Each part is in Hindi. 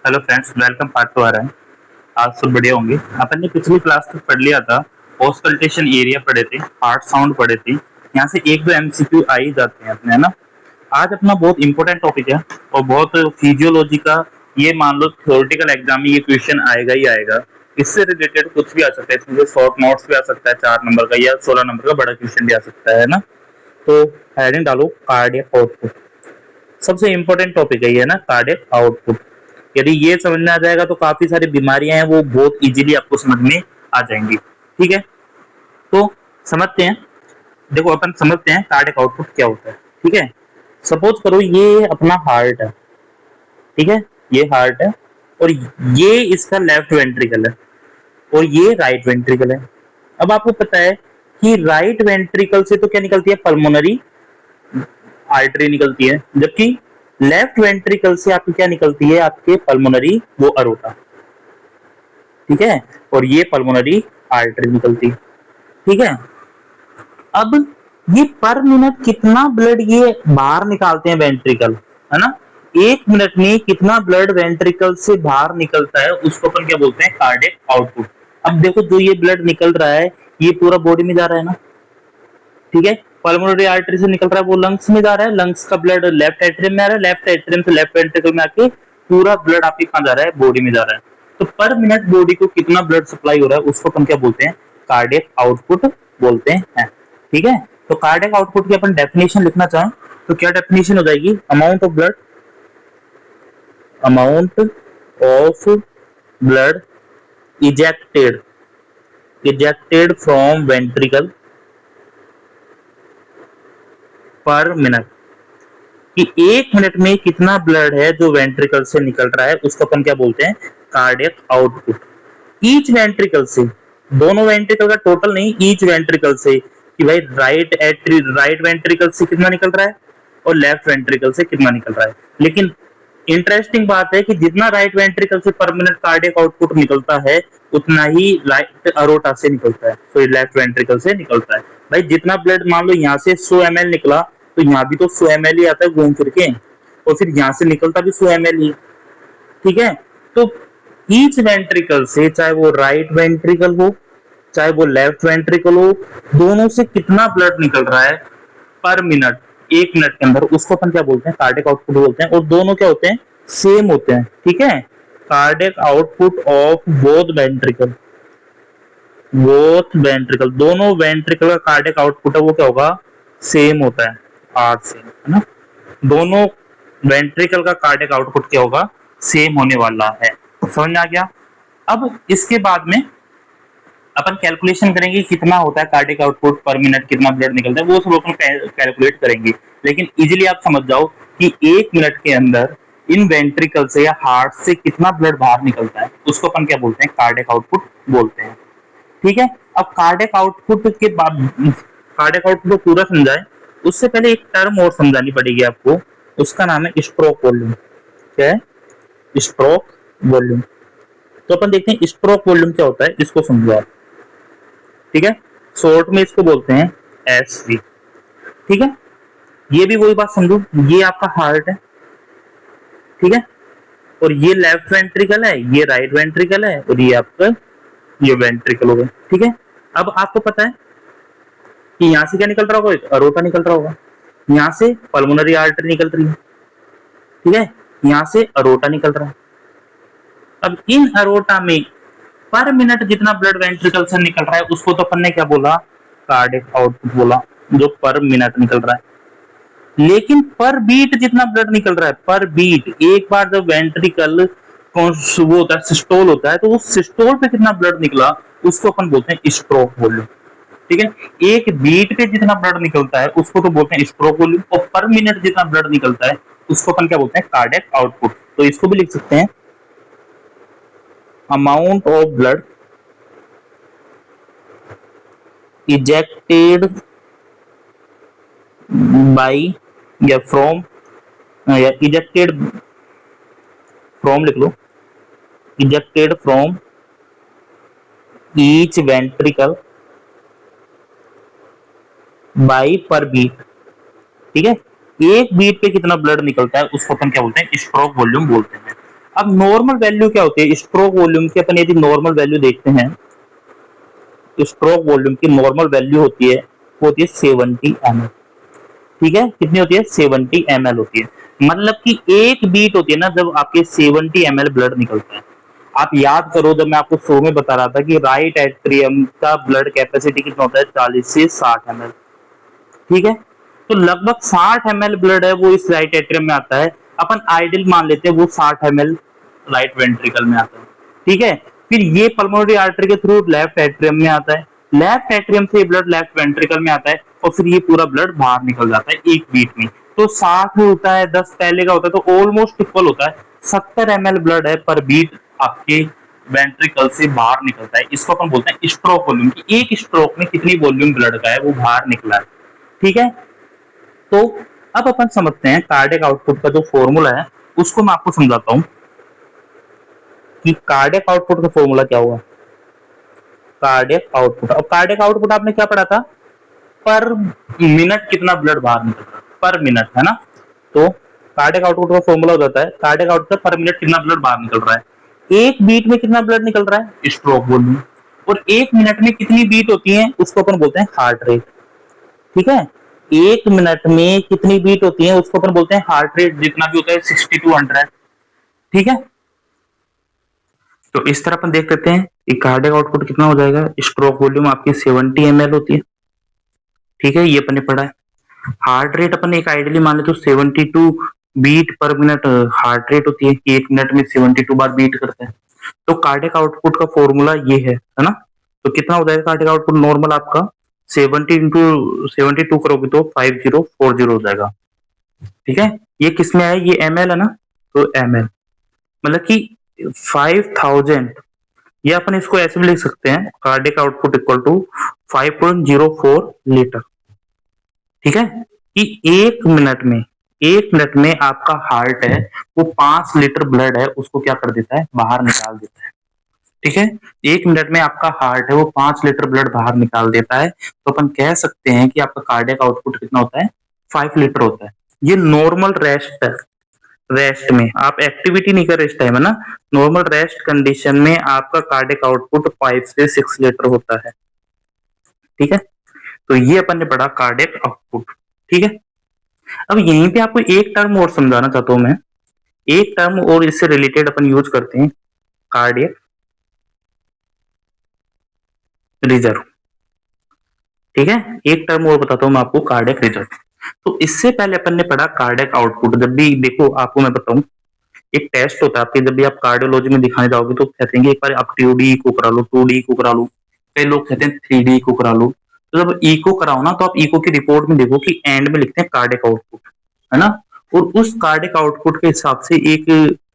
Hello friends, welcome part two आ रहा है। आप सब बढ़िया होंगे। अपन ने पिछली क्लास में पढ़ लिया था, ऑस्कल्टेशन एरिया पढ़े थे, हार्ट साउंड पढ़े थे। यहाँ से एक दो एमसीक्यू आ ही जाते हैं अपने, है ना। आज अपना बहुत इंपॉर्टेंट टॉपिक है और बहुत फिजियोलॉजी का। ये मान लो थ्योरेटिकल एग्जाम में ये क्वेश्चन आएगा ही आएगा। इससे रिलेटेड कुछ भी आ सकता है, इसमें शॉर्ट नोट्स भी आ सकता है, 4 नंबर का या 16 नंबर का बड़ा क्वेश्चन भी आ सकता है ना। तो हेडिंग डालो कार्डियक आउटपुट। सबसे इंपॉर्टेंट टॉपिक है ये ना, कार्डियक आउटपुट। यदि ये समझ में आ जाएगा तो काफी सारी बीमारियां हैं वो बहुत इजीली आपको समझ में आ जाएंगी। ठीक है, तो समझते हैं। देखो, अपन समझते हैं कार्डियक आउटपुट क्या होता है। ठीक है, सपोज करो ये अपना हार्ट है। ठीक है, ये हार्ट है और ये इसका लेफ्ट वेंट्रिकल है और ये राइट वेंट्रिकल है। अब आपको पता है कि राइट वेंट्रिकल से तो क्या निकलती है, पल्मोनरी आर्टरी निकलती है, जबकि लेफ्ट वेंट्रिकल से आपकी क्या निकलती है, आपके पल्मोनरी वो अरोटा। ठीक है, और ये पल्मोनरी आर्टरी निकलती है। ठीक है, अब ये पर मिनट कितना ब्लड ये बाहर निकालते हैं वेंट्रिकल, है ना। 1 मिनट में कितना ब्लड वेंट्रिकल से बाहर निकलता है उसको अपन क्या बोलते हैं, कार्डियक आउटपुट। अब देखो, जो ये ब्लड निकल रहा है ये पूरा बॉडी में जा रहा है ना। ठीक है, पल्मोनरी आर्टरी से निकल रहा है वो लंग्स में जा रहा है, लंग्स का ब्लड लेफ्ट एट्रियम में आ रहा है, लेफ्ट एट्रियम से लेफ्ट वेंट्रिकल में आके पूरा ब्लड आपके कहां जा रहा है, बॉडी में जा रहा है। तो पर मिनट बॉडी को कितना ब्लड सप्लाई हो रहा है उसको अपन क्या बोलते हैं, कार्डियक आउटपुट बोलते हैं। ठीक है, तो कार्डियक आउटपुट की अपन डेफिनेशन लिखना चाहें तो क्या डेफिनेशन हो जाएगी, amount of blood ejected ejected from ventricle पर मिनट। कि 1 मिनट में कितना ब्लड है जो वेंट्रिकल से निकल रहा है उसको अपन क्या बोलते हैं, कार्डियक आउटपुट। ईच वेंट्रिकल से, दोनों वेंट्रिकल का टोटल नहीं, ईच वेंट्रिकल से, कि भाई राइट वेंट्रिकल से कितना निकल रहा है और लेफ्ट वेंट्रिकल से कितना निकल रहा है। लेकिन इंटरेस्टिंग बात है कि जितना राइट वेंट्रिकल से पर मिनट कार्डियक आउटपुट निकलता है उतना ही राइट अरोटा से निकलता है, तो लेफ्ट वेंट्रिकल से निकलता है। भाई जितना ब्लड मान लो यहाँ से 100 ml निकला तो यहाँ भी तो 100 ml ही आता है घूम फिर के, और फिर यहाँ से निकलता भी 100 ml ही। ठीक है, तो ईच वेंट्रिकल से, चाहे वो राइट वेंट्रिकल हो चाहे वो लेफ्ट वेंट्रिकल हो, दोनों से कितना ब्लड निकल रहा है पर मिनट, 1 मिनट के अंदर, उसको अपन क्या बोलते हैं, कार्डियक आउटपुट बोलते हैं। और दोनों क्या होते हैं, सेम होते हैं। ठीक है, cardiac output of both ventricle, दोनों वेंट्रिकल का कार्डियक आउटपुट है वो क्या होगा, सेम होता है, आर सेम, है ना। दोनों वेंट्रिकल का कार्डियक आउटपुट क्या होगा, सेम होने वाला है। समझ में आ गया। अब इसके बाद में अपन कैलकुलेशन करेंगे कितना होता है कार्डियक आउटपुट पर मिनट, कितना ब्लड निकलता है, वो सब अपन कैलकुलेट करेंगे। लेकिन इजीली आप समझ जाओ कि 1 मिनट के अंदर इन वेंट्रिकल से या हार्ट से कितना ब्लड बाहर निकलता है उसको अपन क्या बोलते हैं, कार्डियक आउटपुट बोलते हैं। ठीक है, अब कार्डियक आउटपुट के बाद, कार्डियक आउटपुट को पूरा समझाए उससे पहले एक टर्म और समझानी पड़ेगी आपको, उसका नाम है स्ट्रोक वॉल्यूम। क्या है, स्ट्रोक वॉल्यूम। तो अपन देखते हैं स्ट्रोक वॉल्यूम क्या होता है, इसको समझो आप। ठीक है, शॉर्ट में इसको बोलते हैं एसवी। ठीक है, ये भी वही बात समझो, ये आपका हार्ट है। ठीक है, और ये लेफ्ट वेंट्रिकल है, ये राइट वेंट्रिकल है, और ये आपका ये वेंट्रिकल हो गया। ठीक है, अब आपको पता है कि यहां से क्या निकल रहा होगा, एक अरोटा निकल रहा होगा, यहां से पल्मोनरी आर्टरी निकल रही है। ठीक है, यहां से अरोटा निकल रहा है। अब इन अरोटा में पर मिनट जितना ब्लड वेंट्रिकल से निकल रहा है उसको तो अपन ने क्या बोला, कार्डियक आउटपुट बोला, जो पर मिनट निकल रहा है। लेकिन पर बीट जितना ब्लड निकल रहा है, पर बीट, एक बार जब वेंट्रिकल वो होता है, सिस्टोल होता है, तो उस सिस्टोल पे कितना ब्लड निकला उसको अपन बोलते हैं स्ट्रोक वॉल्यूम। ठीक है, एक बीट पे जितना ब्लड निकलता है उसको तो बोलते हैं स्ट्रोक वॉल्यूम, और पर मिनट जितना ब्लड निकलता है उसको अपन क्या बोलते हैं, कार्डियक आउटपुट। तो इसको भी लिख सकते हैं, amount of blood ejected by या फ्रॉम, या इजेक्टेड फ्रॉम लिख लो, ejected from each ventricle by per beat. ठीक है, एक बीट पे कितना ब्लड निकलता है उसको अपन क्या बोलते हैं, स्ट्रोक वॉल्यूम बोलते हैं। अब नॉर्मल वैल्यू क्या होती है स्ट्रोक वॉल्यूम की? अपन यदि नॉर्मल वैल्यू देखते हैं तो स्ट्रोक वॉल्यूम की नॉर्मल वैल्यू होती है, वो होती है 70 ml। ठीक है, कितनी होती है? 70 ml होती है। मतलब कि एक बीट होती है ना जब आपके 70 ml ब्लड निकलता है। आप याद करो जब मैं आपको शो में बता रहा था कि राइट एट्रियम का ब्लड कैपेसिटी कितना होता है? 40 से 60 ml। ठीक है, तो लगभग 60 ml ब्लड है वो इस राइट एट्रियम में आता है। अपन आइडियल मान लेते हैं वो 60 ml राइट वेंट्रिकल में आता है। ठीक है, फिर ये पल्मोनरी आर्टरी के थ्रू लेफ्ट एट्रियम में आता है, लेफ्ट एट्रियम से ब्लड लेफ्ट वेंट्रिकल में आता है और फिर ये पूरा ब्लड बाहर निकल जाता है एक बीट में। तो 60 में होता है, 10 पहले का होता है, तो ऑलमोस्ट इक्वल होता है। 70 ml ब्लड है पर बीट आपके वेंट्रिकल से बाहर निकलता है। इसको अपन बोलते हैं स्ट्रोक वॉल्यूम की एक स्ट्रोक में कितनी वॉल्यूम ब्लड का है वो बाहर निकला है। ठीक है, तो अब अपन समझते हैं कार्डियक आउटपुट का जो फॉर्मूला है उसको मैं आपको समझाता हूं कि कार्डियक आउटपुट का फॉर्मूला क्या हुआ। कार्डियक आउटपुट, अब कार्डियक आउटपुट आपने क्या पढ़ा था? पर मिनट कितना ब्लड बाहर निकल रहा है, पर मिनट, है ना? तो कार्डियक आउटपुट का फॉर्मूला हो जाता है कार्डियक आउटपुट पर मिनट कितना ब्लड बाहर निकल रहा है। एक बीट में कितना ब्लड निकल रहा है? Stroke volume. और एक मिनट में कितनी बीट होती है उसको अपन बोलते हैं हार्ट रेट। ठीक है, एक मिनट में कितनी बीट होती है उसको अपन बोलते हैं हार्ट रेट, जितना भी होता है 60 to 100। ठीक है, तो इस तरह अपन देख लेते हैं कि कार्डियक आउटपुट कितना हो जाएगा। स्ट्रोक वॉल्यूम आपकी 70 ml होती है। ठीक है, ये अपन ने पढ़ा है। हार्ट रेट अपन एक आइडियली मान ले तो 72 बीट पर मिनट हार्ट रेट होती है कि एक मिनट में 72 बार बीट करते हैं। तो कार्डियक आउटपुट का फॉर्मूला ये है ना? तो कितना हो जाएगा कार्डियक आउटपुट नॉर्मल आपका? 70 इंटू 72 करोगे तो 5040 हो जाएगा। ठीक है, ये किस में है? ये ml है ना, तो ml मतलब कि 5000। ये अपन इसको ऐसे भी लिख सकते हैं cardiac output equal to 5.04 litre. ठीक है, कि एक मिनट में आपका हार्ट है वो 5 लीटर ब्लड है उसको क्या कर देता है? बाहर निकाल देता है। ठीक है, एक मिनट में आपका हार्ट है वो 5 लीटर ब्लड बाहर निकाल देता है। तो अपन कह सकते हैं कि आपका कार्डियक आउटपुट कितना होता है? 5 लीटर होता है। ये नॉर्मल रेस्ट है। रेस्ट में आप एक्टिविटी नहीं कर रहे इस टाइम, है ना? नॉर्मल रेस्ट कंडीशन में आपका कार्डियक आउटपुट 5 से 6 लीटर होता है। ठीक है, तो ये अपन ने पढ़ा कार्डियक आउटपुट। ठीक है, अब यहीं पे आपको एक टर्म और समझाना चाहता हूं मैं। एक टर्म और इससे रिलेटेड अपन यूज करते हैं, कार्डियक रिजर्व। ठीक है, एक टर्म और बताता हूं मैं आपको, कार्डियक रिजर्व। तो इससे पहले अपन ने पढ़ा कार्डियक आउटपुट। जब भी देखो आपको मैं बताऊं, एक टेस्ट होता है आपके, जब भी आप कार्डियोलॉजी में दिखाने जाओगे तो कहते हैं कि एक बार आप 2D को करा लो, 2D को करा लो, कई लोग कहते हैं 3D को करा लो। तो जब इको कराओ ना तो आप इको की रिपोर्ट में देखो कि एंड में लिखते हैं कार्डियक आउटपुट, है ना? और उस कार्डियक आउटपुट के हिसाब से एक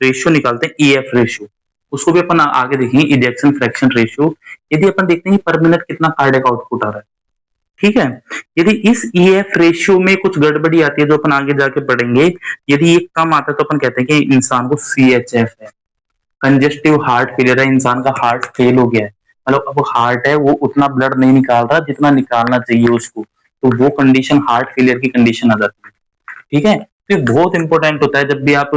रेशियो निकालते हैं, ईएफ रेशियो। उसको भी अपन आगे देखेंगे, इजेक्शन फ्रैक्शन रेशियो। यदि अपन देखते हैं पर मिनट कितना कार्डियक आउटपुट आ रहा है। ठीक है, यदि इस ईएफ रेशियो में कुछ गड़बड़ी आती है जो अपन आगे जाके पढ़ेंगे, यदि ये कम आता है तो अपन कहते हैं कि इंसान को सीएचएफ है, कंजेस्टिव हार्ट फेलियर है, इंसान का हार्ट फेल हो गया है। मतलब अब हार्ट है वो उतना ब्लड नहीं निकाल रहा जितना निकालना चाहिए उसको, तो वो कंडीशन हार्ट फेलियर की कंडीशन आ जाती है। ठीक है, तो ये बहुत इंपॉर्टेंट होता है। जब भी आप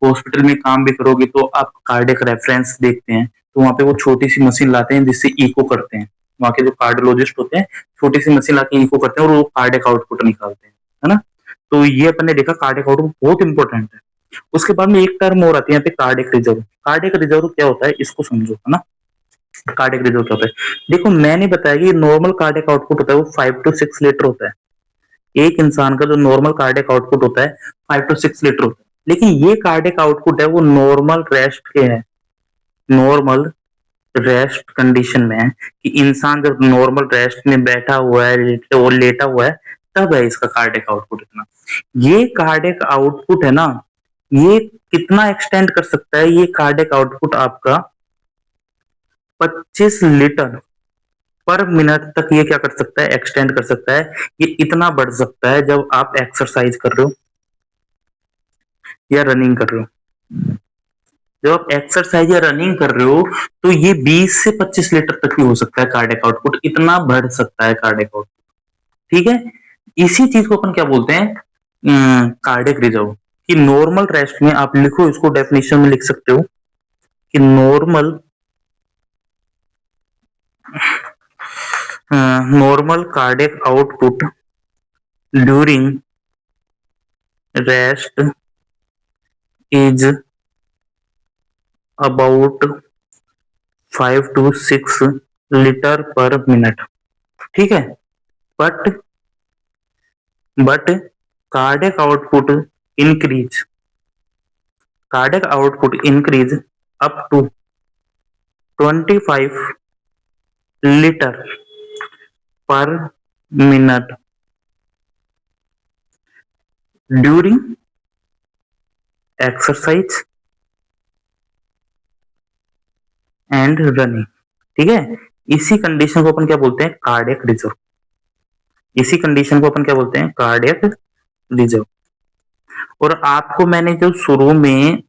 हॉस्पिटल में काम भी करोगे तो आप कार्डियक रेफरेंस देखते हैं, तो वहां पे वो छोटी सी मशीन लाते हैं जिससे इको करते हैं। वहां के जो कार्डियोलॉजिस्ट होते हैं छोटी सी मशीन लाके इको करते हैं और वो कार्डियक आउटपुट निकालते हैं, है ना? तो ये अपन ने देखा कार्डियक आउटपुट बहुत इंपॉर्टेंट है। उसके बाद में एक टर्म और आती है यहाँ पे, कार्डियक रिजर्व। कार्डियक रिजर्व क्या होता है इसको समझो, है ना? कार्डियक रिजर्व क्या होता है? देखो मैंने बताया कि नॉर्मल कार्डियक आउटपुट होता है वो 5 to 6 लीटर होता है। एक इंसान का जो नॉर्मल कार्डियक आउटपुट होता है 5 to 6 लीटर होता है। लेकिन ये कार्डियक आउटपुट है वो नॉर्मल रेस्ट के है, नॉर्मल रेस्ट कंडीशन में है, कि इंसान जब नॉर्मल रेस्ट में बैठा हुआ है और लेटा हुआ है तब है इसका कार्डियक आउटपुट इतना। ये कार्डियक आउटपुट है ना, ये कितना एक्सटेंड कर सकता है? ये कार्डियक आउटपुट आपका 25 लीटर पर मिनट तक ये क्या कर सकता है? एक्सटेंड कर सकता है। ये इतना बढ़ सकता है जब आप एक्सरसाइज कर रहे हो या रनिंग कर रहे हो। जब आप एक्सरसाइज या रनिंग कर रहे हो तो ये 20 से 25 लीटर तक भी हो सकता है कार्डियक आउटपुट, इतना बढ़ सकता है कार्डियक आउटपुट। ठीक है, इसी चीज को अपन क्या बोलते हैं? Cardiac reserve. कि नॉर्मल रेस्ट में आप लिखो, इसको डेफिनेशन में लिख सकते हो, कि normal cardiac output during rest is about 5 to 6 litre per minute. ठीक है, but but cardiac output increase up to 25 litre per minute during exercise and running. ठीक है, इसी कंडीशन को अपन क्या बोलते हैं? Cardiac reserve. इसी कंडीशन को अपन क्या बोलते हैं? Cardiac reserve. और आपको मैंने जो शुरू में,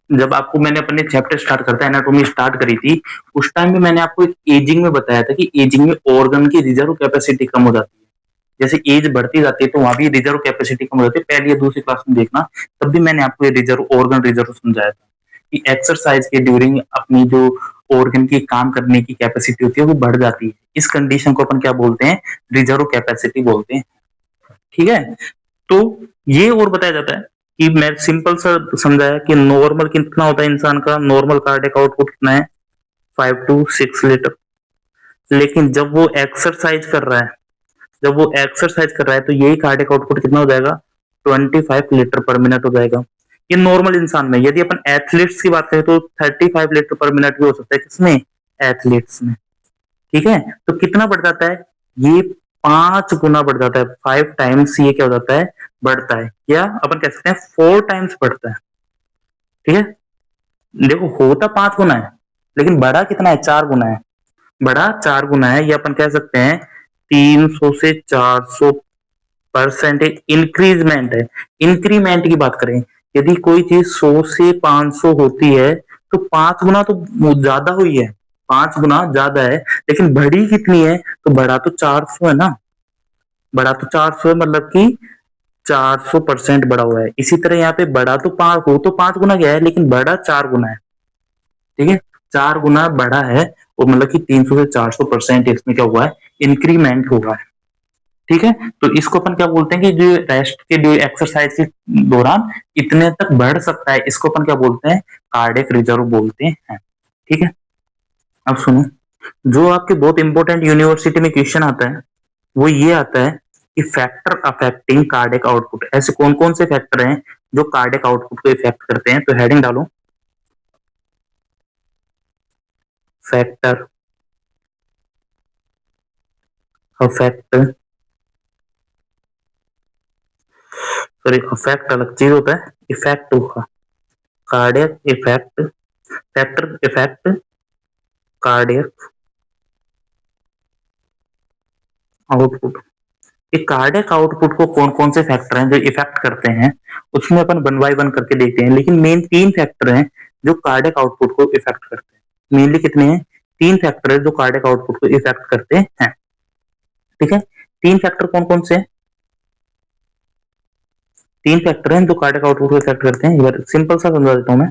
जब आपको मैंने अपने चैप्टर स्टार्ट करता एनाटॉमी स्टार्ट करी थी, उस टाइम में मैंने आपको एक एजिंग में बताया था कि एजिंग में ऑर्गन की रिजर्व कैपेसिटी कम हो जाती है। जैसे एज बढ़ती जाती है तो वहां भी रिजर्व कैपेसिटी कम हो जाती है। पहली या दूसरी क्लास में देखना, तब भी मैंने आपको ये रिजर्व ऑर्गन रिजर्व समझाया था कि एक्सरसाइज के ड्यूरिंग अपनी जो ऑर्गन की काम करने की कैपेसिटी होती है वो बढ़ जाती है। इस कंडीशन को अपन क्या बोलते हैं? रिजर्व कैपेसिटी बोलते हैं। ठीक है, तो ये और बताया जाता है कि मैं सिंपल सा समझाया कि नॉर्मल कितना होता है इंसान का, नॉर्मल कार्डियक आउटपुट कितना है? 5 to 6 लीटर। लेकिन जब वो एक्सरसाइज कर रहा है तो यही कार्डियक आउटपुट कितना हो जाएगा? 25 लीटर पर मिनट हो जाएगा। ये नॉर्मल इंसान में। यदि अपन एथलीट्स की बात करें तो 35 लीटर पर मिनट भी हो सकता है। किसमें? एथलीट्स में। ठीक है, तो कितना बढ़ जाता है? ये 5 गुना बढ़ जाता है। 5 टाइम्स ये क्या हो जाता है? बढ़ता है। या अपन कह सकते हैं 4 टाइम्स बढ़ता है। ठीक है, देखो होता 5 गुना है लेकिन बढ़ा कितना है? 4 गुना है। बढ़ा 4 गुना है। ये अपन कह सकते हैं 300 से 400% इंक्रीजमेंट है। इंक्रीमेंट की बात करें, यदि कोई चीज 100 से 500 होती है तो 5 गुना तो ज्यादा हुई है। 5 गुना ज्यादा है, लेकिन बढ़ी कितनी है? तो बढ़ा तो 400 है ना। बढ़ा तो 400 है, मतलब कि 400% बढ़ा हुआ है। इसी तरह यहाँ पे बढ़ा तो 5 गुना गया है, लेकिन बढ़ा 4 गुना है। ठीक है, 4 गुना बढ़ा है, और मतलब कि 300 से 400% इसमें क्या हुआ है? इंक्रीमेंट हुआ है। ठीक है, तो इसको अपन क्या बोलते हैं कि जो रेस्ट के जो एक्सरसाइज के दौरान इतने तक बढ़ सकता है, इसको अपन क्या बोलते हैं? कार्डियक रिजर्व बोलते हैं। ठीक है, अब सुनो, जो आपके बहुत इंपॉर्टेंट यूनिवर्सिटी में क्वेश्चन आता है वो ये आता है कि फैक्टर अफेक्टिंग कार्डियक आउटपुट। ऐसे कौन कौन से फैक्टर हैं जो कार्डियक आउटपुट को इफेक्ट करते हैं? तो हेडिंग डालो, फैक्टर अफेक्ट, सॉरी अफेक्ट अलग चीज होता है, इफेक्ट होगा। Cardiac effect, factor effect cardiac output. ये कार्डियक आउटपुट को कौन कौन से फैक्टर हैं जो इफेक्ट करते हैं, उसमें अपन वन बाय वन करके देखते हैं। लेकिन मेन 3 फैक्टर हैं जो कार्डियक आउटपुट को इफेक्ट करते हैं। मेनली कितने हैं? 3 फैक्टर है जो कार्डियक आउटपुट को इफेक्ट करते हैं। ठीक है, 3 फैक्टर कौन कौन से हैं? 3 फैक्टर हैं जो कार्डियक आउटपुट को इफेक्ट करते हैं। सिंपल सा समझा देता हूं मैं।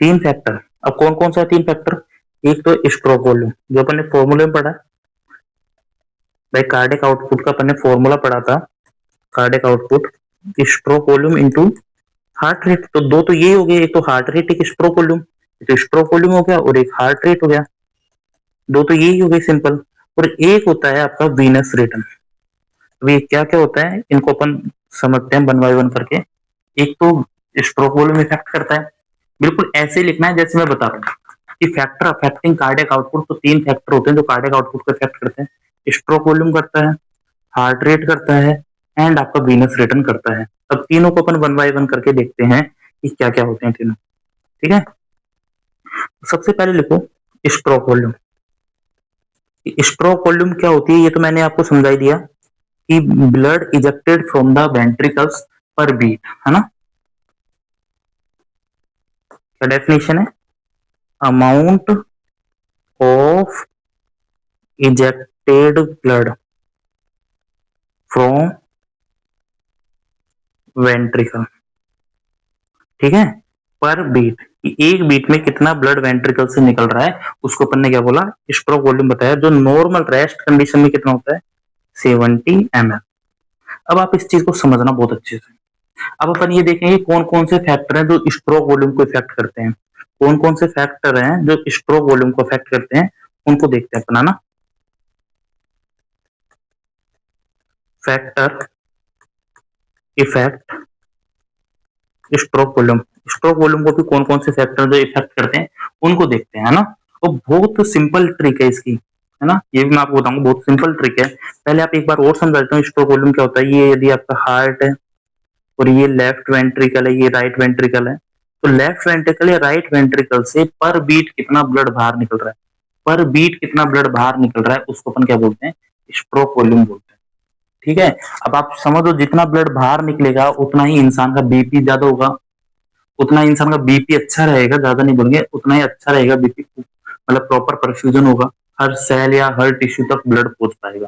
3 फैक्टर, अब कौन कौन सा है 3 फैक्टर? एक तो स्ट्रोक वॉल्यूम, जो अपन ने फॉर्मूले में पढ़ा। भाई कार्डियक आउटपुट का अपन ने फॉर्मूला पढ़ा था, cardiac output stroke volume into heart rate. तो दो तो ये हो गए, एक तो हार्ट रेट, एक स्ट्रोक वॉल्यूम। तो स्ट्रोक वॉल्यूम हो गया और एक हार्ट रेट हो गया। दो तो यही हो गए सिंपल। और एक होता है आपका वीनस रिटर्न। अभी क्या क्या होता है इनको अपन समझते हैं वन बाय वन करके। एक तो स्ट्रोक वॉल्यूम इफेक्ट करता है, बिल्कुल ऐसे लिखना है जैसे मैं बता रहा हूँ कि फैक्टर अफेक्टिंग कार्डियक आउटपुट। तो 3 फैक्टर होते हैं जो कार्डियक आउटपुट को इफेक्ट करते हैं। स्ट्रोक वॉल्यूम करता है, हार्ट रेट करता है, एंड आपका वीनस रिटर्न करता है। अब तीनों को अपन वन बाय वन करके देखते हैं कि क्या क्या होते हैं तीनों। ठीक है, सबसे पहले लिखो स्ट्रोक वॉल्यूम। स्ट्रोक वॉल्यूम क्या होती है ये तो मैंने आपको समझा ही दिया कि blood ejected from the ventricles पर बीट, है ना। क्या डेफिनेशन है? Amount of ejected blood from ventricle. ठीक है, पर बीट, एक बीट में कितना ब्लड वेंट्रिकल से निकल रहा है, उसको अपन ने क्या बोला, स्ट्रोक वॉल्यूम बताया, जो नॉर्मल रेस्ट कंडीशन में कितना होता है, 70 ml। अब आप इस चीज को समझना बहुत अच्छे से। अब अपन ये देखेंगे कौन कौन से फैक्टर हैं जो स्ट्रोक वॉल्यूम को इफेक्ट करते हैं, कौन कौन से फैक्टर हैं जो स्ट्रोक वॉल्यूम को इफेक्ट करते हैं, उनको देखते हैं अपना ना। Factor effect stroke volume, stroke volume को भी कौन कौन से फैक्टर जो इफेक्ट करते हैं उनको देखते हैं, है ना। और बहुत सिंपल ट्रिक है इसकी, है ना, ये भी मैं आपको बताऊंगा, बहुत सिंपल ट्रिक है। पहले आप एक बार और समझ लेते हैं स्ट्रोक वॉल्यूम क्या होता है। ये यदि आपका हार्ट है और ये लेफ्ट वेंट्रिकल है, ये राइट वेंट्रिकल है, तो लेफ्ट वेंट्रिकल या राइट वेंट्रिकल से पर बीट कितना ब्लड बाहर निकल रहा है, पर बीट कितना ब्लड बाहर निकल रहा है, उसको अपन क्या बोलते हैं, स्ट्रोक वॉल्यूम बोलते हैं। ठीक है, अब आप समझो जितना ब्लड बाहर निकलेगा उतना ही इंसान का बीपी ज्यादा होगा, उतना इंसान का बीपी अच्छा रहेगा, ज्यादा नहीं बोलेंगे, उतना ही अच्छा रहेगा बीपी, मतलब प्रॉपर परफ्यूजन होगा, हर सेल या हर टिश्यू तक ब्लड पहुंच पाएगा।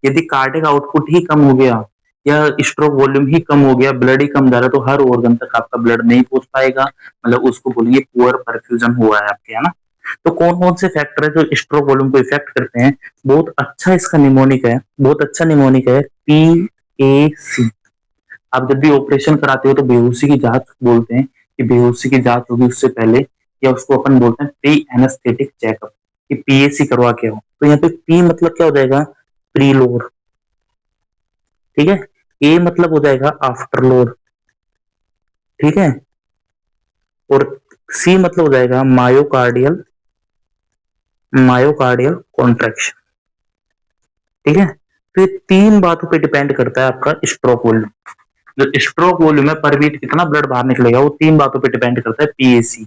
यदि कार्डियक आउटपुट ही कम हो गया या स्ट्रोक वॉल्यूम ही कम हो गया, ब्लड ही कम जा रहा है, तो हर ऑर्गन तक आपका ब्लड नहीं पहुंच पाएगा, मतलब उसको बोलेंगे पुअर परफ्यूजन हुआ है आपके, है ना। तो कौन कौन से फैक्टर है जो स्ट्रोक वॉल्यूम को इफेक्ट करते हैं, बहुत अच्छा इसका निमोनिक है, बहुत अच्छा निमोनिक है, PAC। आप जब भी ऑपरेशन कराते हो तो बेहोशी की जांच बोलते हैं, कि बेहोशी की जांच होगी उससे पहले, या उसको अपन बोलते हैं प्री एनेस्थेटिक चेकअप, कि PAC करवा के हो। तो यहाँ पे P मतलब क्या हो जाएगा, प्री लोड, ठीक है, A मतलब हो जाएगा आफ्टर लोड, ठीक है, और C मतलब हो जाएगा मायोकार्डियल, मायोकार्डियल कॉन्ट्रैक्शन, ठीक है। तो ये तीन बातों पे डिपेंड करता है आपका स्ट्रोक वॉल्यूम। जो स्ट्रोक वॉल्यूम है पर बीट कितना ब्लड बाहर निकलेगा, वो तीन बातों पे डिपेंड करता है, PAC,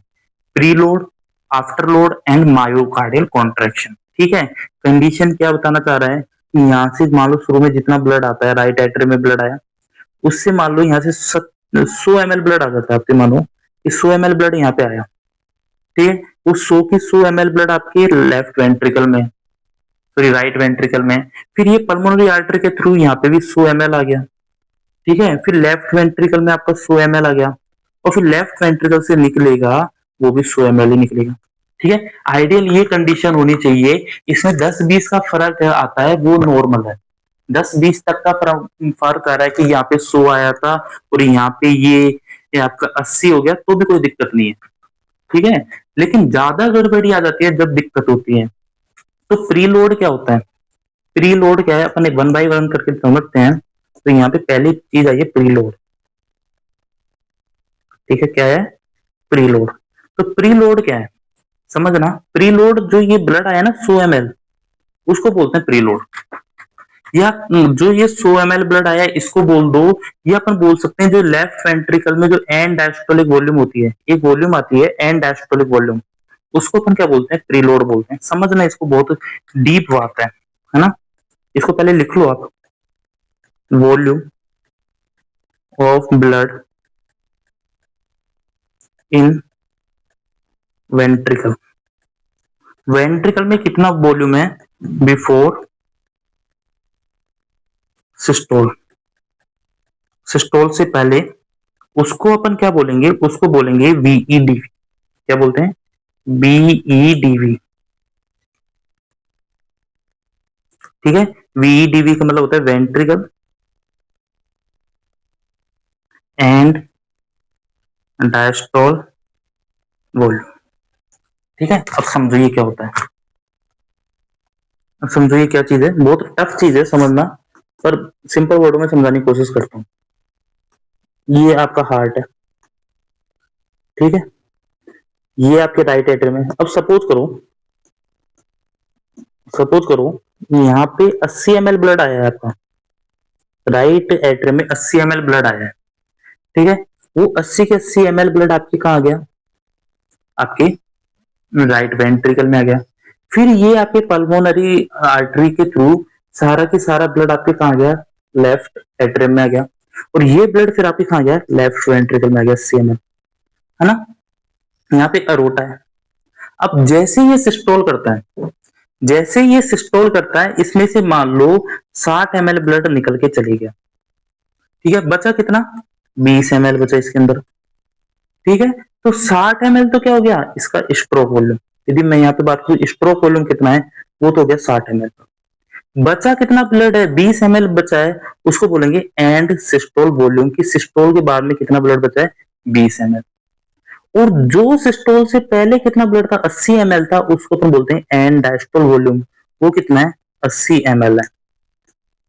pre load, after load and myocardial contraction, ठीक है। कंडीशन क्या बताना चाह रहा है कि यहाँ से मान लो शुरू में जितना ब्लड आता है, राइट एट्रियम में ब्लड आया, उससे मान लो यहाँ से 100 ml ब्लड आ जाता है आपके, मानो कि 100 ml ब्लड यहाँ पे आया, ठीक है, वो 100 ब्लड आपके लेफ्ट वेंट्रिकल में, सॉरी राइट वेंट्रिकल में, फिर ये पल्मोनरी आर्टरी के थ्रू यहाँ पे भी 100 ml आ गया, ठीक है, फिर लेफ्ट वेंट्रिकल में आपका 100 ml आ गया, और फिर लेफ्ट वेंट्रिकल से निकलेगा वो भी 100 ml ही निकलेगा, ठीक है। आइडियल ये कंडीशन होनी चाहिए, इसमें 10-20 का फर्क आता है वो नॉर्मल है, 10-20 तक का फर्क आ रहा है कि यहाँ पे 100 आया था और यहाँ पे ये आपका 80 हो गया, तो भी कोई दिक्कत नहीं है, ठीक है। लेकिन ज्यादा गड़बड़ी आ जाती है जब दिक्कत होती है। तो प्री लोड क्या होता है, प्री लोड क्या है, अपन एक 1 बाय 1 करके समझते हैं। तो यहाँ पे पहली चीज आई है प्री लोड, ठीक है, क्या है, प्री लोड। तो प्री लोड क्या है, समझना, प्री लोड जो ये ब्लड आया ना 100 ml, उसको बोलते हैं प्री लोड, या जो ये 100 ml ब्लड आया इसको बोल दो, ये अपन बोल सकते हैं जो लेफ्ट वेंट्रिकल में जो एंड डायस्टोलिक वॉल्यूम होती है, एक वॉल्यूम आती है एंड डायस्टोलिक वॉल्यूम, उसको अपन क्या बोलते हैं, प्री लोड बोलते हैं। समझना, इसको बहुत डीप बात है ना। इसको पहले लिख लो आप, volume of blood in ventricle, ventricle में कितना वॉल्यूम है बिफोर सिस्टोल, सिस्टोल से पहले, उसको अपन क्या बोलेंगे, उसको बोलेंगे VEDV, क्या बोलते हैं, BEDV, ठीक है। VEDV का मतलब होता है वेंट्रिकल एंड डायस्टोल वॉल्यूम, ठीक है। अब समझो ये क्या होता है, अब समझो ये क्या चीज है, बहुत टफ चीज है समझना, पर सिंपल वर्डों में समझाने की कोशिश करता हूँ। ये आपका हार्ट है, ठीक है, ये आपके राइट एट्रियम है। अब सपोज करो यहाँ पे 80 ml ब्लड आया है आपका, राइट एट्रियम में 80 ml ब्लड आया है, ठीक है। वो 80 के 80 ml ब्लड आपके कहाँ आ गया, आपके राइट वेंट्रिकल में आ गया। फिर ये आपके पल्मोनरी आर्टरी के थ्रू सारा के सारा ब्लड आपके कहाँ गया, लेफ्ट एट्रियम में आ गया, और ये ब्लड फिर आपके कहाँ गया, लेफ्ट वेंट्रिकल में आ गया 80 ml, है ना। यहाँ पे अरोटा है। अब जैसे ये सिस्टोल करता है, जैसे ये सिस्टोल करता है, इसमें से मान लो 60 ml ब्लड निकल के चले गया, ठीक है, बचा कितना, 20 ml बचा इसके अंदर, ठीक है, तो 60 ml तो क्या हो गया इसका स्ट्रोक वॉल्यूम। यदि मैं यहाँ पे बात करूँ स्ट्रोक वॉल्यूम कितना है, वो तो हो गया 60 ml। बचा कितना ब्लड है, 20 ml बचा है, उसको बोलेंगे एंड सिस्टोल वॉल्यूम की सिस्टोल के बाद में कितना ब्लड बचा है 20 ml। और जो सिस्टोल से पहले कितना ब्लड था 80 ml था, उसको तुम बोलते हैं एंड डायस्टोल वॉल्यूम। वो कितना है 80 ml है।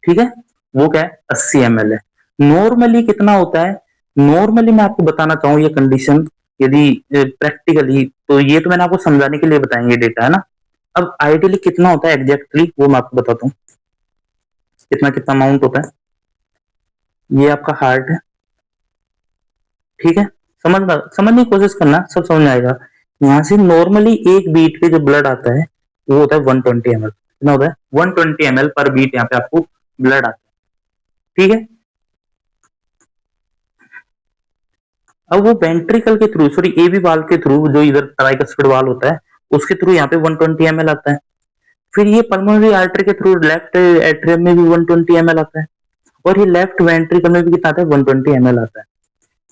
ठीक है, वो क्या है 80 ml है। नॉर्मली कितना होता है, नॉर्मली मैं आपको बताना चाहूँ ये कंडीशन यदि प्रैक्टिकली, तो ये तो मैंने आपको समझाने के लिए बताएंगे डेटा है ना। अब आइडियली कितना होता है एग्जैक्टली वो मैं आपको बताता हूँ, कितना कितना अमाउंट होता है। ये आपका हार्ट है, ठीक है, समझने की कोशिश करना, सब समझ में आएगा। यहाँ से नॉर्मली एक बीट पे जो ब्लड आता है वो होता है 120 ml। कितना होता है 120 ml पर बीट यहाँ पे आपको ब्लड आता है। ठीक है, अब वो वेंट्रिकल के थ्रू, सॉरी एबी वाल्व के थ्रू, जो इधर ट्राइकस्पिड वाल्व होता है उसके थ्रू यहाँ पे 120 ml आता है। फिर ये पल्मोनरी आर्टरी के थ्रू लेफ्ट एट्रियम में भी 120 ml आता है, और ये लेफ्ट वेंट्रिकल में भी कितना आता है 120 ml आता है।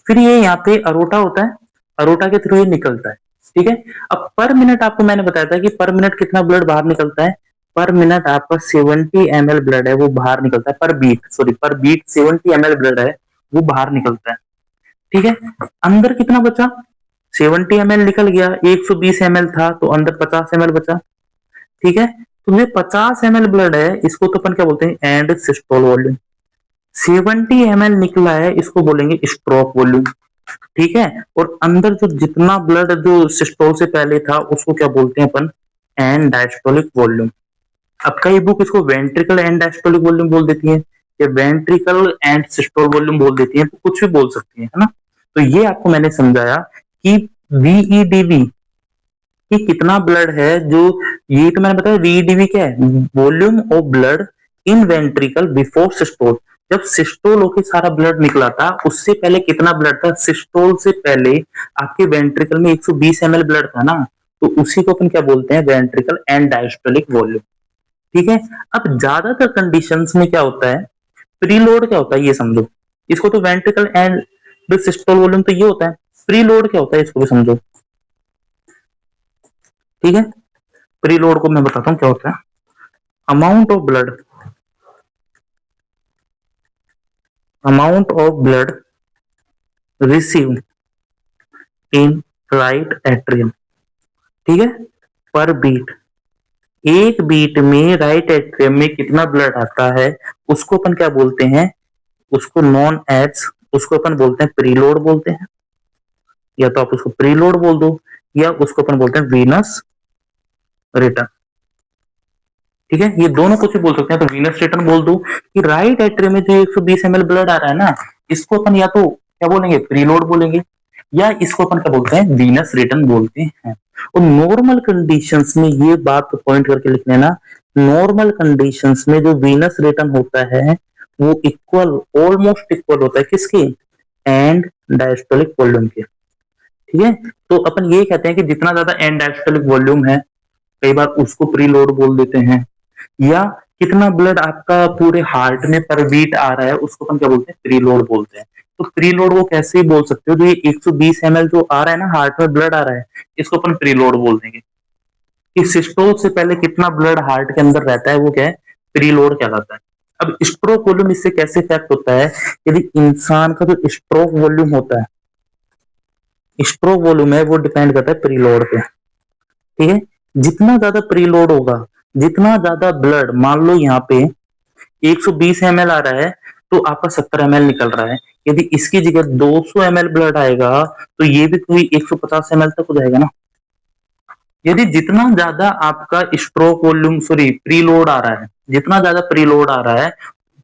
फिर ये यहाँ पे अरोटा होता है, अरोटा के थ्रू ये निकलता है। ठीक है, अब पर मिनट आपको मैंने बताया था कि पर मिनट कितना ब्लड बाहर निकलता है, पर मिनट आपका 70 ml ब्लड है वो बाहर निकलता है, पर बीट, सॉरी पर बीट 70 ml ब्लड है वो बाहर निकलता है। ठीक है, अंदर कितना बचा 70 ml निकल गया, 120 ml था तो अंदर 50 ml बचा। ठीक है, तो ये 50 ml ब्लड है, इसको तो अपन क्या बोलते हैं एंड सिस्टोल वॉल्यूम। 70 ml निकला है, इसको बोलेंगे स्ट्रोक वॉल्यूम। ठीक है, और अंदर जो जितना ब्लड जो सिस्टोल से पहले था उसको क्या बोलते हैं अपन एंड डायस्टोलिक वॉल्यूम। अब कई बुक इसको वेंट्रिकल एंड डायस्टोलिक वॉल्यूम बोल देती है, या वेंट्रिकल एंड सिस्टोल वॉल्यूम बोल देती है, तो कुछ भी बोल सकती है ना। तो ये आपको मैंने समझाया कि वीईडीवी कि कितना ब्लड है जो, ये तो मैंने बताया वीईडीवी क्या है, volume of blood in ventricle before systole. जब सिस्टोल होके सारा ब्लड निकला था उससे पहले कितना ब्लड था, सिस्टोल से पहले आपके वेंट्रिकल में 120 ml ब्लड था ना, तो उसी को अपन क्या बोलते हैं वेंट्रिकल एंड डायस्टोलिक वॉल्यूम। ठीक है, अब ज्यादातर कंडीशंस में क्या होता है, प्रीलोड क्या होता है ये समझो। इसको तो वेंट्रिकल एंड सिस्टोल वॉल्यूम तो ये होता है, प्रीलोड क्या होता है इसको भी समझो। ठीक है, प्रीलोड को मैं बताता हूँ क्या होता है। Amount of blood, amount of blood receive in right atrium. ठीक है, पर बीट, एक बीट में राइट एट्रियम में कितना ब्लड आता है उसको अपन क्या बोलते हैं, उसको नॉन एज, उसको अपन बोलते हैं प्रीलोड बोलते हैं, या तो आप उसको प्रीलोड बोल दो, या उसको अपन बोलते हैं वीनस रिटर्न। ठीक है, ये दोनों कुछ भी बोल सकते हैं, तो वीनस रिटर्न बोल दो कि राइट एट्रियम में जो 120 ml ब्लड आ रहा है ना, इसको अपन या तो क्या बोलेंगे प्रीलोड बोलेंगे, या इसको अपन क्या बोलते हैं वीनस रिटर्न बोलते हैं। और नॉर्मल कंडीशंस में ये बात पॉइंट करके लिख लेना, नॉर्मल कंडीशंस में जो वीनस रिटर्न होता है वो इक्वल, ऑलमोस्ट इक्वल होता है किसके एंड डायस्टोलिक वॉल्यूम के। ठीक है, तो अपन ये कहते हैं कि जितना ज्यादा एंड डायस्टोलिक वॉल्यूम है, कई बार उसको प्रीलोड बोल देते हैं, या कितना ब्लड आपका पूरे हार्ट में पर बीट आ रहा है उसको अपन क्या बोलते हैं प्रीलोड बोलते हैं। तो प्रीलोड वो कैसे ही बोल सकते हो, जो ये 120 ml जो आ रहा है ना हार्ट में ब्लड आ रहा है, इसको अपन प्रीलोड बोल देंगे। कि सिस्टोल से पहले कितना ब्लड हार्ट के अंदर रहता है वो क्या है प्रीलोड कहलाता है। अब स्ट्रोक वॉल्यूम इससे कैसे इफेक्ट होता है, यदि इंसान का जो स्ट्रोक वॉल्यूम होता है, स्ट्रोक वॉल्यूम है वो डिपेंड करता है प्रीलोड पे। ठीक है, जितना ज्यादा प्रीलोड होगा, जितना ज्यादा ब्लड, मान लो यहाँ पे 120 ml आ रहा है तो आपका 70 ml निकल रहा है, यदि इसकी जगह 200 ml ब्लड आएगा तो ये भी कोई 150 ml तक हो जाएगा ना। यदि जितना ज्यादा आपका स्ट्रोक वॉल्यूम, सॉरी प्रीलोड आ रहा है, जितना ज्यादा प्रीलोड आ रहा है,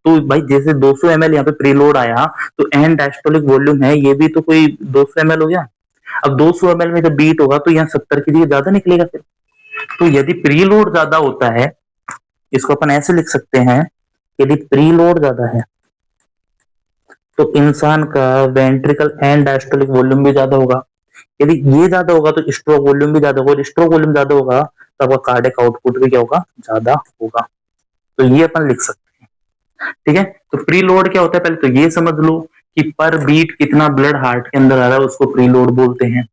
तो भाई जैसे 200 ml यहाँ पे प्रीलोड आया तो एंड डायस्टोलिक वॉल्यूम है ये भी तो कोई 200 ml हो गया। अब 200 ml में जब बीट होगा तो यहाँ 70 की जगह ज्यादा निकलेगा फिर। तो यदि प्रीलोड ज्यादा होता है, इसको अपन ऐसे लिख सकते हैं, यदि प्रीलोड ज्यादा है तो इंसान का वेंट्रिकल एंड डायस्टोलिक वॉल्यूम भी ज्यादा होगा। यदि ये ज्यादा होगा तो स्ट्रोक वॉल्यूम भी ज्यादा होगा, और स्ट्रोक वॉल्यूम ज्यादा होगा तो आपका कार्डियक आउटपुट भी क्या होगा ज्यादा होगा। तो ये अपन लिख सकते हैं। ठीक है, तो प्रीलोड क्या होता है पहले तो ये समझ लो कि पर बीट कितना ब्लड हार्ट के अंदर आ रहा है, उसको प्रीलोड बोलते हैं।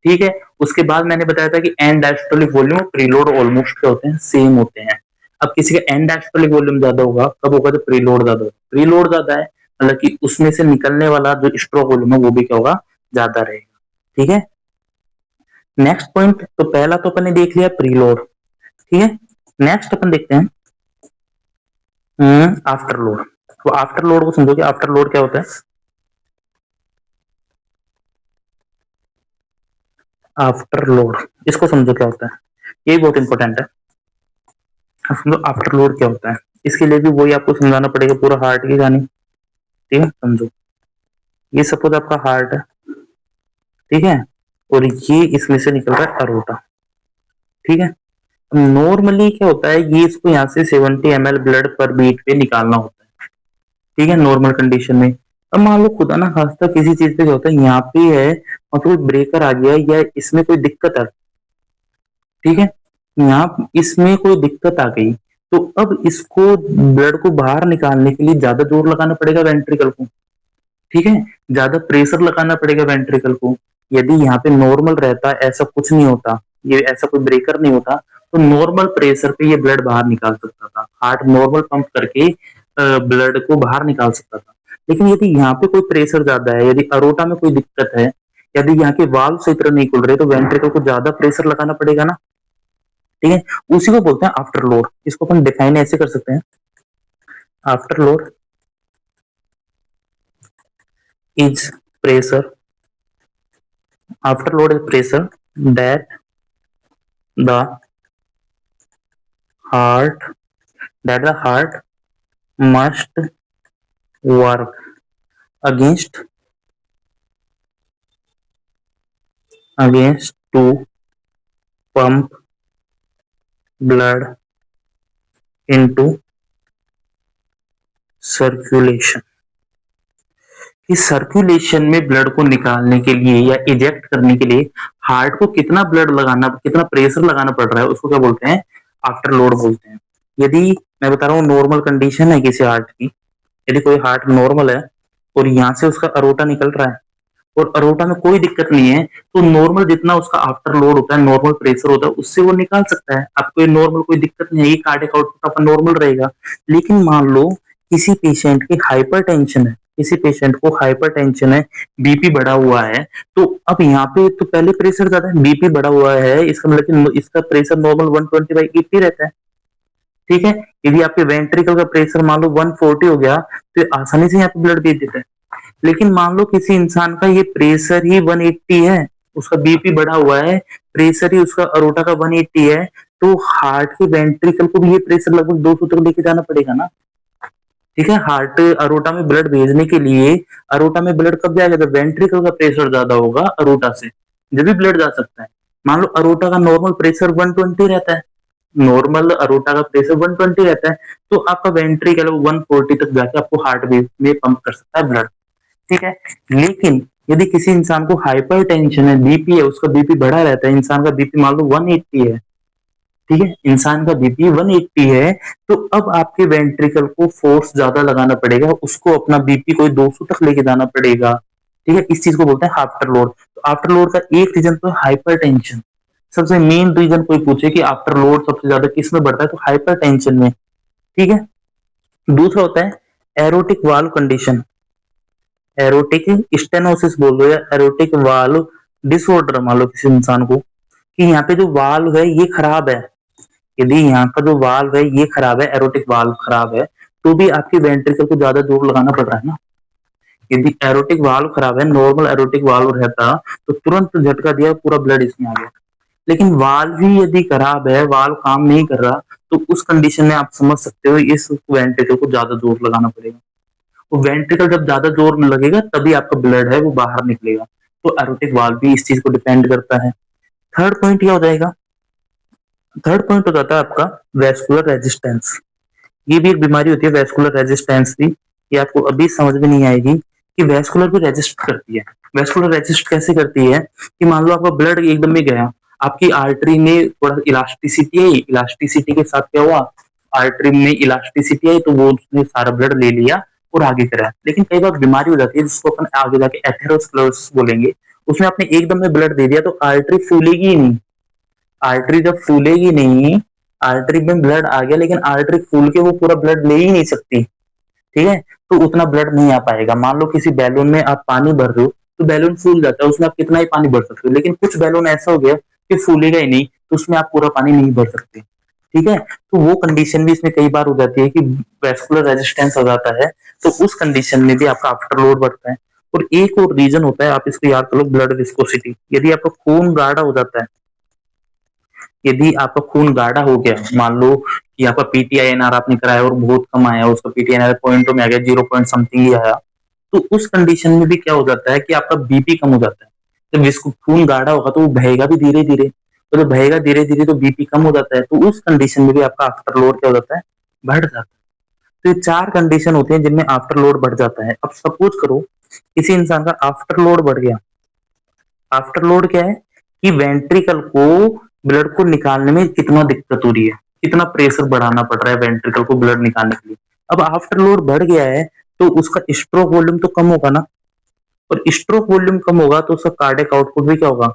ठीक है, उसके बाद मैंने बताया था कि एंड डायस्टोलिक वॉल्यूम और प्रीलोड ऑलमोस्ट क्या होते हैं, सेम होते हैं। अब किसी का एंड डायस्टोलिक वॉल्यूम ज्यादा होगा, कब होगा, तो प्रीलोड ज्यादा होगा। प्रीलोड ज्यादा है मतलब कि उसमें से निकलने वाला जो स्ट्रोक वॉल्यूम है वो भी क्या होगा, ज्यादा रहेगा। ठीक है, नेक्स्ट पॉइंट, तो पहला तो अपन ने देख लिया प्रीलोड। ठीक है, नेक्स्ट अपन देखते हैं आफ्टर लोड। तो आफ्टर लोड को समझोगे, आफ्टर लोड क्या होता है? आफ्टर लोड, इसको समझो क्या होता है, ये बहुत इंपॉर्टेंट है। समझो आफ्टर लोड क्या होता है, इसके लिए भी वही आपको समझाना पड़ेगा पूरा हार्ट की कहानी। ठीक है, समझो, ये सपोज आपका हार्ट है, ठीक है, और ये इसमें से निकल रहा है अरोटा। ठीक है, नॉर्मली क्या होता है, ये इसको यहाँ से 70 ml ब्लड पर बीट पे निकालना होता है। ठीक है, नॉर्मल कंडीशन में। अब मान लो खुदा ना खास्ता किसी चीज पे क्या होता है, यहाँ पे है और कोई ब्रेकर आ गया या इसमें कोई दिक्कत है, ठीक है, यहाँ इसमें कोई दिक्कत आ गई, तो अब इसको ब्लड को बाहर निकालने के लिए ज्यादा जोर लगाना पड़ेगा वेंट्रिकल को। ठीक है, ज्यादा प्रेशर लगाना पड़ेगा वेंट्रिकल को। यदि यहाँ पे नॉर्मल रहता, ऐसा कुछ नहीं होता, ये ऐसा कोई ब्रेकर नहीं होता, तो नॉर्मल प्रेशर पे ये ब्लड बाहर निकाल सकता था, हार्ट नॉर्मल पंप करके ब्लड को बाहर निकाल सकता था। लेकिन यदि यहाँ पे कोई प्रेशर ज्यादा है, यदि अरोटा में कोई दिक्कत है, यदि यहाँ के वाल्व सही तरह नहीं खुल रहे, तो वेंट्रिकल को ज्यादा प्रेशर लगाना पड़ेगा ना। ठीक है, उसी को बोलते हैं आफ्टर लोड। इसको अपन डिफाइन ऐसे कर सकते हैं, after load is pressure, after load is pressure that the heart must work against to pump blood into circulation। कि सर्कुलेशन में ब्लड को निकालने के लिए या इजेक्ट करने के लिए हार्ट को कितना ब्लड लगाना, कितना प्रेशर लगाना पड़ रहा है, उसको क्या बोलते हैं, आफ्टर लोड बोलते हैं। यदि मैं बता रहा हूँ नॉर्मल कंडीशन है किसी हार्ट की, यदि कोई हार्ट नॉर्मल है और यहाँ से उसका अरोटा निकल रहा है और अरोटा में कोई दिक्कत नहीं है, तो नॉर्मल जितना उसका आफ्टर लोड होता है, नॉर्मल प्रेशर होता है, उससे वो निकाल सकता है। आपको ये नॉर्मल कोई दिक्कत नहीं है, ये कार्डियक आउटपुट आपका नॉर्मल रहेगा। लेकिन मान लो किसी पेशेंट की हाइपरटेंशन है, किसी पेशेंट को हाइपरटेंशन है, बीपी बढ़ा हुआ है, तो अब यहाँ पे तो पहले प्रेशर ज्यादा है, बीपी बढ़ा हुआ है, इसका मतलब कि इसका प्रेशर नॉर्मल 120/80 रहता है। ठीक है, यदि आपके वेंट्रिकल का प्रेशर मान लो 140 हो गया, तो आसानी से यहाँ पे ब्लड भेज देता है। लेकिन मान लो किसी इंसान का ये प्रेशर ही 180 है, उसका बीपी बढ़ा हुआ है, प्रेशर ही उसका अरोटा का 180 है, तो हार्ट के वेंट्रिकल को भी ये प्रेशर लगभग 200 तक लेके जाना पड़ेगा ना। ठीक है, हार्ट अरोटा में ब्लड भेजने के लिए, अरोटा में ब्लड कब जाएगा, जब वेंट्रिकल का प्रेशर ज्यादा होगा अरोटा से, जब भी ब्लड जा सकता है। मान लो अरोटा का नॉर्मल प्रेशर 120 रहता है, नॉर्मल अरोटा का प्रेशर 120 रहता है, तो आपका वेंट्रिकल 140 तक जाके आपको हार्ट में पंप कर सकता है ब्लड। ठीक है, लेकिन यदि किसी इंसान को हाइपर टेंशन है, बीपी है, उसका बीपी बढ़ा रहता है, इंसान का बीपी मान लो 180 है, ठीक है, इंसान का बीपी 180 है, तो अब आपके वेंट्रिकल को फोर्स ज्यादा लगाना पड़ेगा, उसको अपना बीपी कोई 200 तक लेके जाना पड़ेगा। ठीक है, इस चीज को बोलते हैं आफ्टर लोड। तो आफ्टर लोड का एक रीजन तो हाइपर टेंशन, सबसे मेन रीजन कोई पूछे कि आफ्टर लोड सबसे ज्यादा किस में बढ़ता है, तो हाइपर टेंशन में। ठीक है, दूसरा होता है aortic valve condition, aortic stenosis बोल दो या एरोटिक वाल्व डिसऑर्डर। मान लो किसी इंसान को कि यहाँ पे जो वाल्व है ये खराब है, यदि यहाँ का जो वाल्व है ये खराब है, एरोटिक वाल्व खराब है, तो भी आपकी वेंट्रिकल को ज्यादा जोर लगाना पड़ रहा है ना। यदि एरोटिक वाल्व खराब है, नॉर्मल एरोटिक वाल्व रहता तो तुरंत झटका दिया, पूरा ब्लड इसमें आ गया। लेकिन वाल्व ही यदि खराब है, वाल्व काम नहीं कर रहा, तो उस कंडीशन में आप समझ सकते हो इस वेंट्रिकल को ज्यादा जोर लगाना पड़ेगा। तो वेंट्रिकल जब ज्यादा जोर में लगेगा तभी आपका ब्लड है वो बाहर निकलेगा। तो एरोटिक वाल्व भी इस चीज को डिपेंड करता है। थर्ड पॉइंट क्या हो जाएगा, थर्ड पॉइंट हो जाता है आपका वेस्कुलर रेजिस्टेंस। ये भी एक बीमारी होती है वेस्कुलर रेजिस्टेंस की, ये आपको अभी समझ में नहीं आएगी कि वेस्कुलर भी रेजिस्ट करती है। वेस्कुलर रेजिस्ट कैसे करती है कि मान लो आपका ब्लड एकदम में गया, आपकी आर्टरी में थोड़ा इलास्टिसिटी है, इलास्टिसिटी के साथ क्या हुआ, आर्टरी में इलास्टिसिटी है, तो वो उसने सारा ब्लड ले लिया और आगे करा है। लेकिन कई बार बीमारी हो जाती है जिसको अपन आगे जाके एथेरोस्क्लेरोसिस बोलेंगे, उसमें आपने एकदम में ब्लड दे दिया तो आर्टरी फूलेगी ही नहीं। आर्टरी जब फूलेगी नहीं, आर्टरी में ब्लड आ गया लेकिन आर्टरी फूल के वो पूरा ब्लड ले ही नहीं सकती, ठीक है, तो उतना ब्लड नहीं आ पाएगा। मान लो किसी बैलून में आप पानी भर रहे हो तो बैलून फूल जाता है, उसमें आप कितना ही पानी भर सकते हो, लेकिन कुछ बैलून ऐसा हो गया कि फूलेगा ही नहीं, तो उसमें आप पूरा पानी नहीं भर सकते, ठीक है। तो वो कंडीशन भी इसमें कई बार हो जाती है कि वेस्कुलर रेजिस्टेंस हो जाता है, तो उस कंडीशन में भी आपका आफ्टर लोड बढ़ता है। और एक और रीजन होता है, आप इसको याद करो, ब्लड विस्कोसिटी। यदि आपका खून गाढ़ा हो जाता है, यदि आपका खून गाढ़ा हो गया, मान लो कि आपका पीटीआईएनआर आपने कराया और बहुत कम आया, उसका पीटीआईएनआर पॉइंटों में आ गया, 0 पॉइंट समथिंग ही आया, तो उस कंडीशन में भी क्या हो जाता है कि आपका बीपी कम हो जाता है। जब इसको खून गाढ़ा होगा तो वो बहेगा भी धीरे धीरे, तो जब बहेगा धीरे धीरे तो बीपी कम हो जाता है, तो उस कंडीशन में भी आपका आफ्टर लोड क्या हो जाता है, बढ़ जाता है। तो ये 4 कंडीशन होते हैं जिनमें आफ्टर लोड बढ़ जाता है। अब सपोज करो किसी इंसान का आफ्टर लोड बढ़ गया। आफ्टर लोड क्या है कि वेंट्रिकल को, ब्लड को निकालने में कितना दिक्कत हो रही है, कितना प्रेशर बढ़ाना पड़ रहा है वेंट्रिकल को ब्लड निकालने के लिए। अब आफ्टर लोड बढ़ गया है तो उसका स्ट्रोक वॉल्यूम तो कम होगा ना, और स्ट्रोक वॉल्यूम कम होगा तो उसका कार्डियक आउटपुट भी क्या होगा,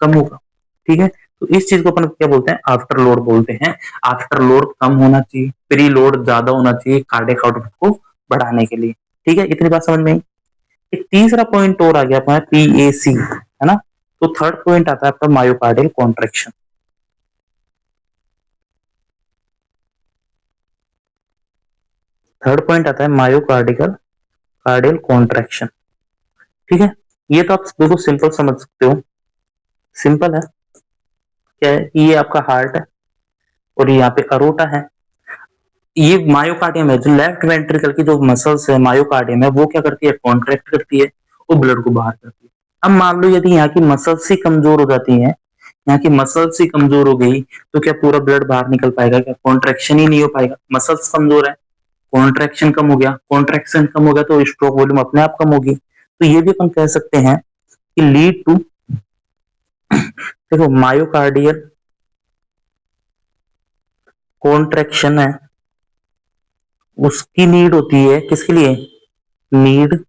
कम होगा, ठीक है। तो इस चीज को अपन क्या बोलते हैं, आफ्टर लोड बोलते हैं। आफ्टर लोड कम होना चाहिए, प्री लोड ज्यादा होना चाहिए कार्डियक आउटपुट को बढ़ाने के लिए, ठीक है। इतनी बात समझ में आई। एक तीसरा पॉइंट और आ गया अपना पीएसी, है ना। तो थर्ड पॉइंट आता है आपका मायोकार्डियल कॉन्ट्रैक्शन। थर्ड पॉइंट आता है मायोकार्डियल कार्डियल कॉन्ट्रैक्शन, ठीक है। ये तो आप बिल्कुल सिंपल समझ सकते हो, सिंपल है। क्या है, ये आपका हार्ट है और यहाँ पे अरोटा है। ये मायोकार्डियम है, जो लेफ्ट वेंट्रिकल की जो मसल्स है मायोकार्डियम है, वो क्या करती है, कॉन्ट्रैक्ट करती है और ब्लड को बाहर करती है। अब मान लो यदि यहाँ की मसल्स ही कमजोर हो जाती हैं, यहाँ की मसल्स ही कमजोर हो गई, तो क्या पूरा ब्लड बाहर निकल पाएगा, क्या कॉन्ट्रैक्शन ही नहीं हो पाएगा। मसल्स कमजोर है, कॉन्ट्रैक्शन कम हो गया, कॉन्ट्रैक्शन कम हो गया तो स्ट्रोक वॉल्यूम अपने आप कम होगी। तो ये भी अपन कह सकते हैं कि लीड टू, देखो मायोकार्डियल कॉन्ट्रैक्शन है, उसकी नीड होती है किसके लिए, नीड,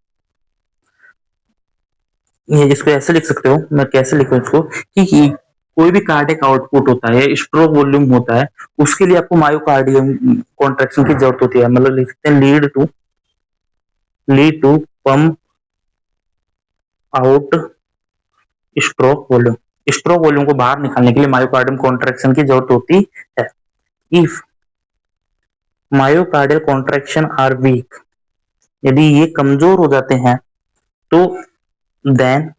ये इसको ऐसे लिख सकते हो, मैं कैसे लिखूं इसको, कि कोई भी कार्डियक आउटपुट होता है, स्ट्रोक वॉल्यूम होता है, उसके लिए आपको मायोकार्डियम कॉन्ट्रैक्शन की जरूरत होती है। मतलब लिख सकते हैं lead to pump out stroke volume. Stroke volume को बाहर निकालने के लिए मायोकार्डियम कॉन्ट्रैक्शन की जरूरत होती है। If myocardial contraction are weak, यदि ये कमजोर हो जाते हैं तो देन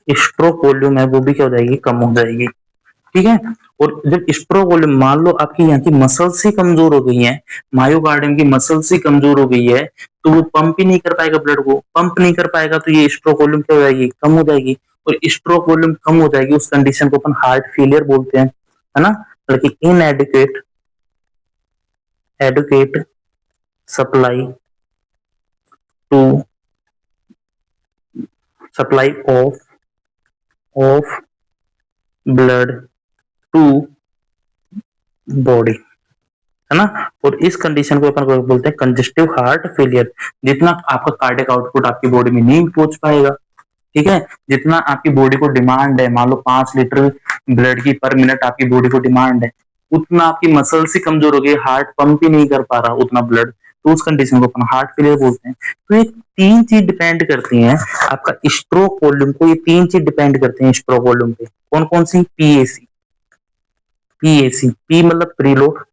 स्ट्रोक वॉल्यूम है वो भी क्या हो जाएगी, कम हो जाएगी, ठीक है। और जब स्ट्रोक वॉल्यूम, मान लो आपकी यहाँ की मसल्स ही कमजोर हो गई हैं, मायोकार्डियम की मसल्स ही कमजोर हो गई है, तो वो पंप ही नहीं कर पाएगा, ब्लड को पंप नहीं कर पाएगा, तो ये स्ट्रोक वॉल्यूम क्या हो जाएगी, कम हो जाएगी। और स्ट्रोक वॉल्यूम कम हो जाएगी, उस कंडीशन को अपन हार्ट फेलियर बोलते हैं, है ना। मतलब inadequate adequate supply to supply of blood to body, है ना। और इस कंडीशन को अपन बोलते हैं कंजेस्टिव हार्ट फेलियर। जितना आपका कार्डियक आउटपुट आपकी बॉडी में नहीं पहुंच पाएगा, ठीक है, जितना आपकी बॉडी को डिमांड है, मान लो 5 लीटर ब्लड की पर मिनट आपकी बॉडी को डिमांड है, उतना आपकी मसल से कमजोर हो गई, हार्ट पंप ही नहीं कर पा रहा उतना ब्लड, तो उस कंडीशन को अपन हार्ट फेलियर बोलते हैं। तो ये 3 चीज डिपेंड करती हैं आपका स्ट्रोक वॉल्यूम को, ये 3 चीज डिपेंड करते हैं स्ट्रोक वॉल्यूम पे। कौन कौन सी, पीएसी, पी मतलब प्रीलोड,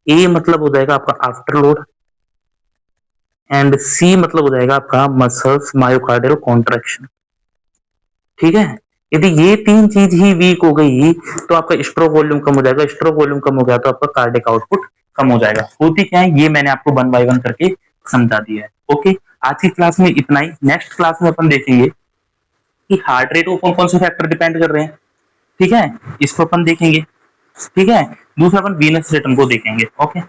ए मतलब हो जाएगा आपका आफ्टर लोड, एंड सी मतलब हो जाएगा आपका मसल्स मायोकार्डियल कॉन्ट्रैक्शन, ठीक है। यदि ये 3 चीज ही वीक हो गई तो आपका स्ट्रोक वॉल्यूम कम हो जाएगा, स्ट्रोक वॉल्यूम कम हो गया तो आपका कार्डियक आउटपुट कम हो जाएगा। होती क्या है ये मैंने आपको 1 बाय 1 करके समझा दिया है। ओके, आज की क्लास में इतना ही। नेक्स्ट क्लास में अपन देखेंगे कि हार्ट रेट को कौन कौन से फैक्टर डिपेंड कर रहे हैं, ठीक है, इसको अपन देखेंगे, ठीक है। दूसरा अपन वीनस रिटर्न को देखेंगे। ओके।